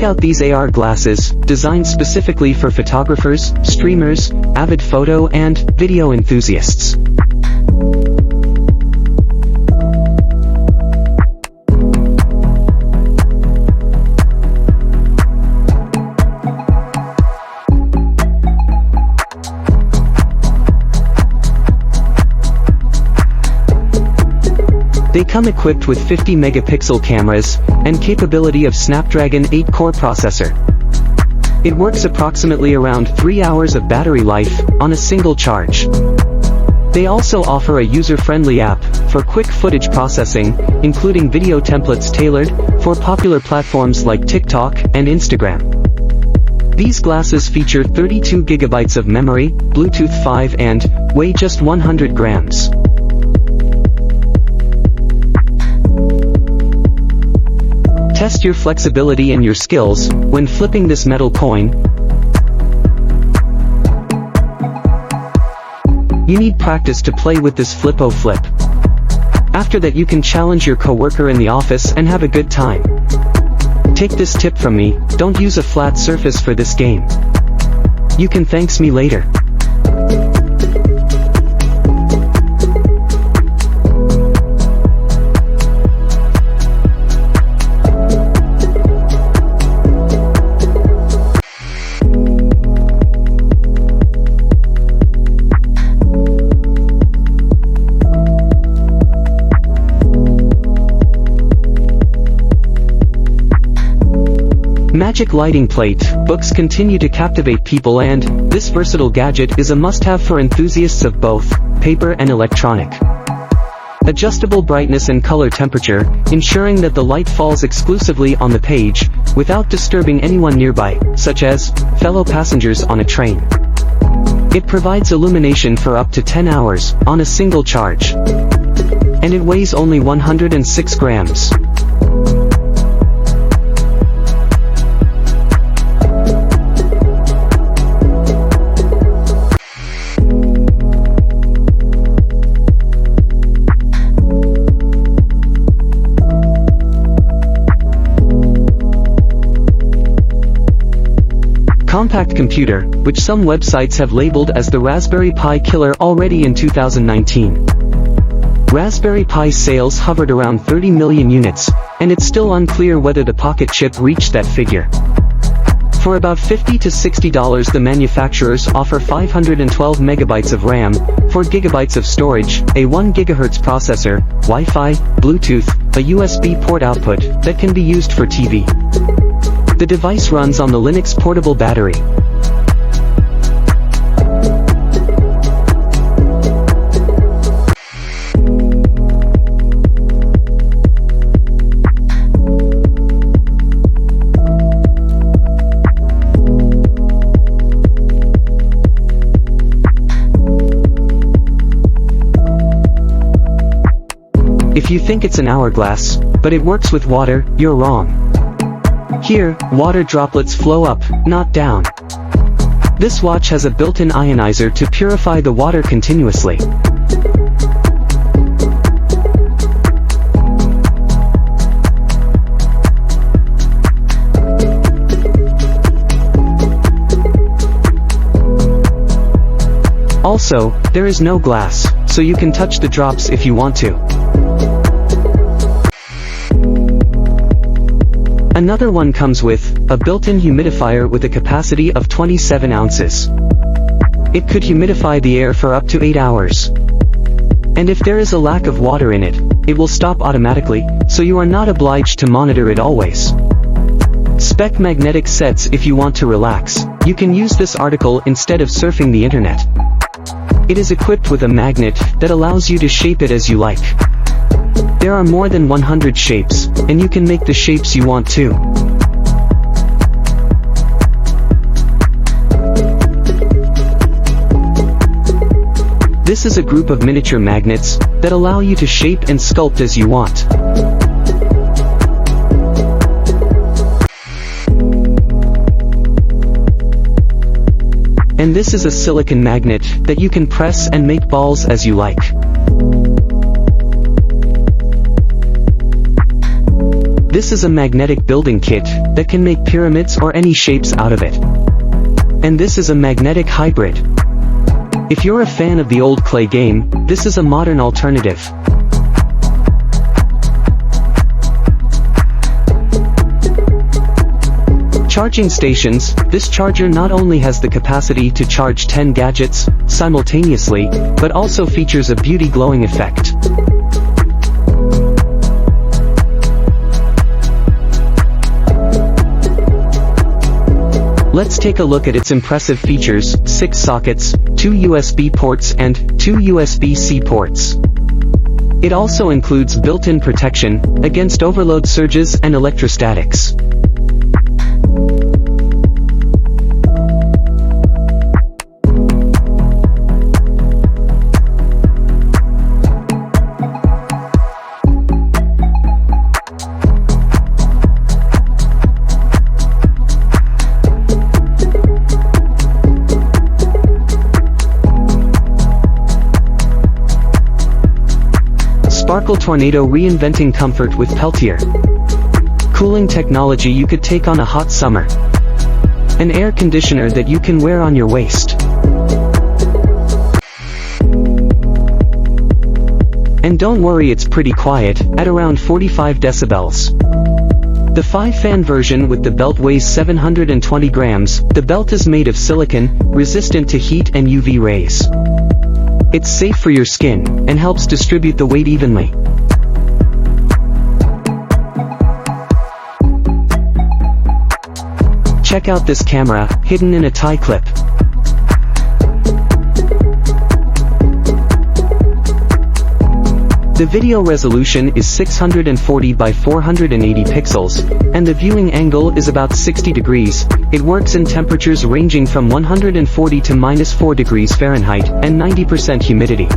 Check out these AR glasses, designed specifically for photographers, streamers, avid photo and video enthusiasts. They come equipped with 50 megapixel cameras, and capability of Snapdragon 8-core processor. It works approximately around 3 hours of battery life, on a single charge. They also offer a user-friendly app, for quick footage processing, including video templates tailored, for popular platforms like TikTok and Instagram. These glasses feature 32 gigabytes of memory, Bluetooth 5 and, weigh just 100 grams. Test your flexibility and your skills, when flipping this metal coin. You need practice to play with this Flipo Flip. After that you can challenge your coworker in the office and have a good time. Take this tip from me, don't use a flat surface for this game. You can thanks me later. Magic lighting plate. Books continue to captivate people, and this versatile gadget is a must-have for enthusiasts of both paper and electronic. Adjustable brightness and color temperature, ensuring that the light falls exclusively on the page, without disturbing anyone nearby, such as fellow passengers on a train. It provides illumination for up to 10 hours, on a single charge. And it weighs only 106 grams. Compact computer, which some websites have labeled as the Raspberry Pi killer already in 2019. Raspberry Pi sales hovered around 30 million units, and it's still unclear whether the PocketChip reached that figure. For about $50 to $60 the manufacturers offer 512 megabytes of RAM, 4 gigabytes of storage, a 1 GHz processor, Wi-Fi, Bluetooth, a USB port output that can be used for TV. The device runs on the Linux portable battery. If you think it's an hourglass, but it works with water, you're wrong. Here, water droplets flow up, not down. This watch has a built-in ionizer to purify the water continuously. Also, there is no glass, so you can touch the drops if you want to. Another one comes with a built-in humidifier with a capacity of 27 ounces. It could humidify the air for up to 8 hours. And if there is a lack of water in it, it will stop automatically, so you are not obliged to monitor it always. Spec magnetic sets. If you want to relax, you can use this article instead of surfing the internet. It is equipped with a magnet that allows you to shape it as you like. There are more than 100 shapes, and you can make the shapes you want too. This is a group of miniature magnets that allow you to shape and sculpt as you want. And this is a silicon magnet that you can press and make balls as you like. This is a magnetic building kit that can make pyramids or any shapes out of it. And this is a magnetic hybrid. If you're a fan of the old clay game, this is a modern alternative. Charging stations. This charger not only has the capacity to charge 10 gadgets simultaneously, but also features a beauty glowing effect. Let's take a look at its impressive features: 6 sockets, 2 USB ports and 2 USB-C ports. It also includes built-in protection against overload surges and electrostatics. Sparkle Tornado, reinventing comfort with Peltier. Cooling technology you could take on a hot summer. An air conditioner that you can wear on your waist. And don't worry, it's pretty quiet, at around 45 decibels. The 5-fan version with the belt weighs 720 grams. The belt is made of silicon, resistant to heat and UV rays. It's safe for your skin, and helps distribute the weight evenly. Check out this camera, hidden in a tie clip. The video resolution is 640 by 480 pixels, and the viewing angle is about 60 degrees. It works in temperatures ranging from 140 to -4 degrees Fahrenheit, and 90% humidity.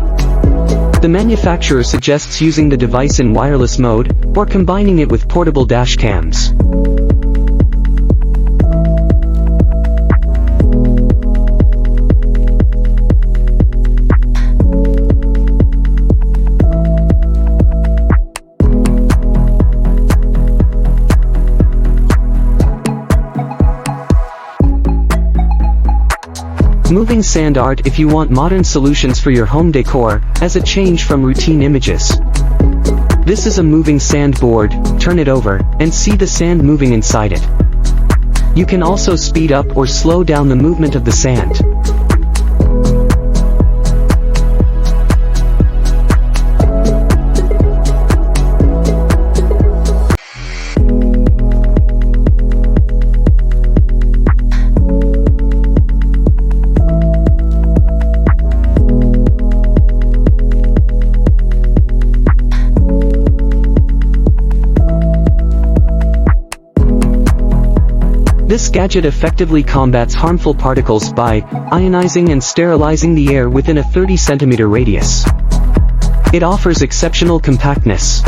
The manufacturer suggests using the device in wireless mode, or combining it with portable dash cams. Moving sand art. If you want modern solutions for your home decor, as a change from routine images. This is a moving sand board. Turn it over, and see the sand moving inside it. You can also speed up or slow down the movement of the sand. This gadget effectively combats harmful particles by ionizing and sterilizing the air within a 30 cm radius. It offers exceptional compactness,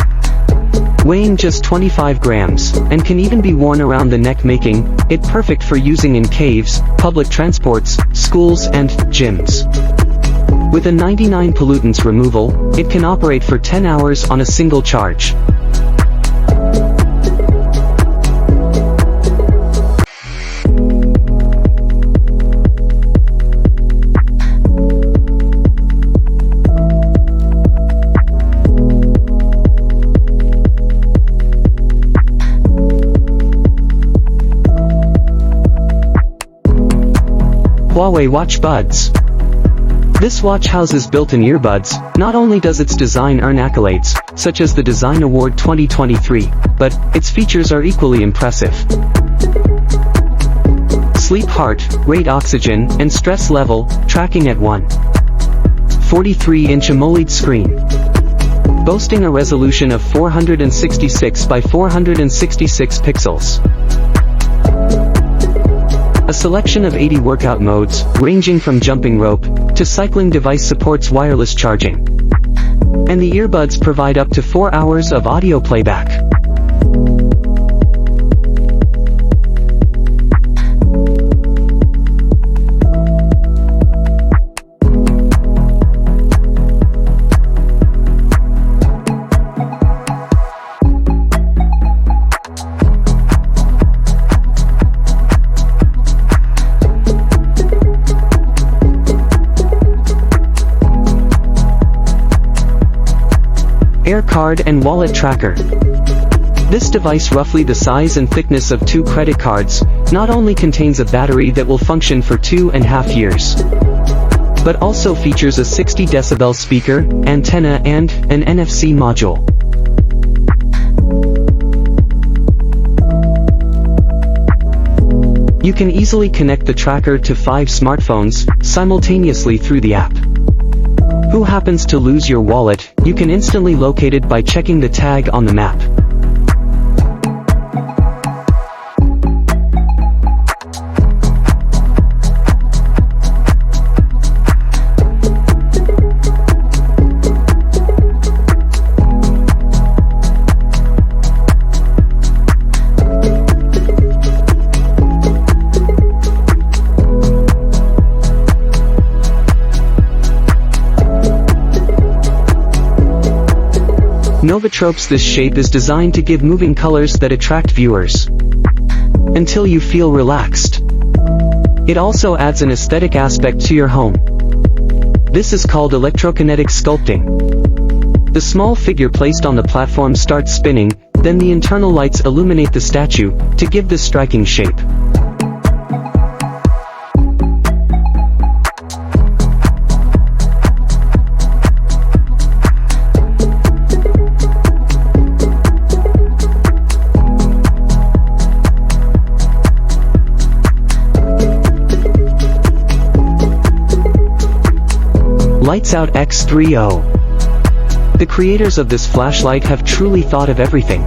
weighing just 25 grams, and can even be worn around the neck, making it perfect for using in caves, public transports, schools, and gyms. With a 99 pollutants removal, it can operate for 10 hours on a single charge. Huawei Watch Buds. This watch houses built-in earbuds. Not only does its design earn accolades, such as the Design Award 2023, but its features are equally impressive. Sleep, heart rate, oxygen, and stress level tracking at 1.43-inch AMOLED screen, boasting a resolution of 466 by 466 pixels. A selection of 80 workout modes, ranging from jumping rope to cycling. Device supports wireless charging, and the earbuds provide up to 4 hours of audio playback. AirCard and wallet tracker. This device, roughly the size and thickness of 2 credit cards, not only contains a battery that will function for 2.5 years, but also features a 60 decibel speaker, antenna and an NFC module. You can easily connect the tracker to 5 smartphones simultaneously through the app. Who happens to lose your wallet, you can instantly locate it by checking the tag on the map. Novatropes. This shape is designed to give moving colors that attract viewers until you feel relaxed. It also adds an aesthetic aspect to your home. This is called electrokinetic sculpting. The small figure placed on the platform starts spinning, then the internal lights illuminate the statue to give this striking shape. Lightok X3 The creators of this flashlight have truly thought of everything.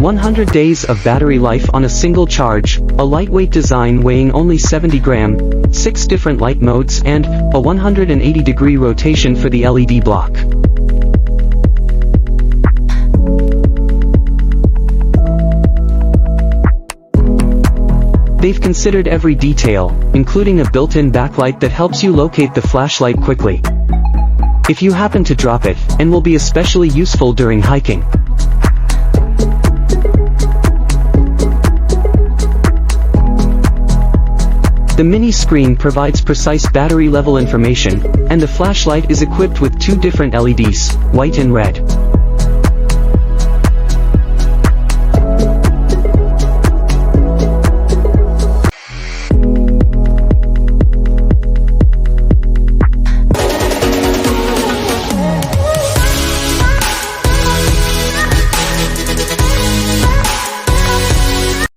100 days of battery life on a single charge, a lightweight design weighing only 70 grams, 6 different light modes and a 180-degree rotation for the LED block. They've considered every detail, including a built-in backlight that helps you locate the flashlight quickly if you happen to drop it, and will be especially useful during hiking. The mini screen provides precise battery level information, and the flashlight is equipped with 2 different LEDs, white and red.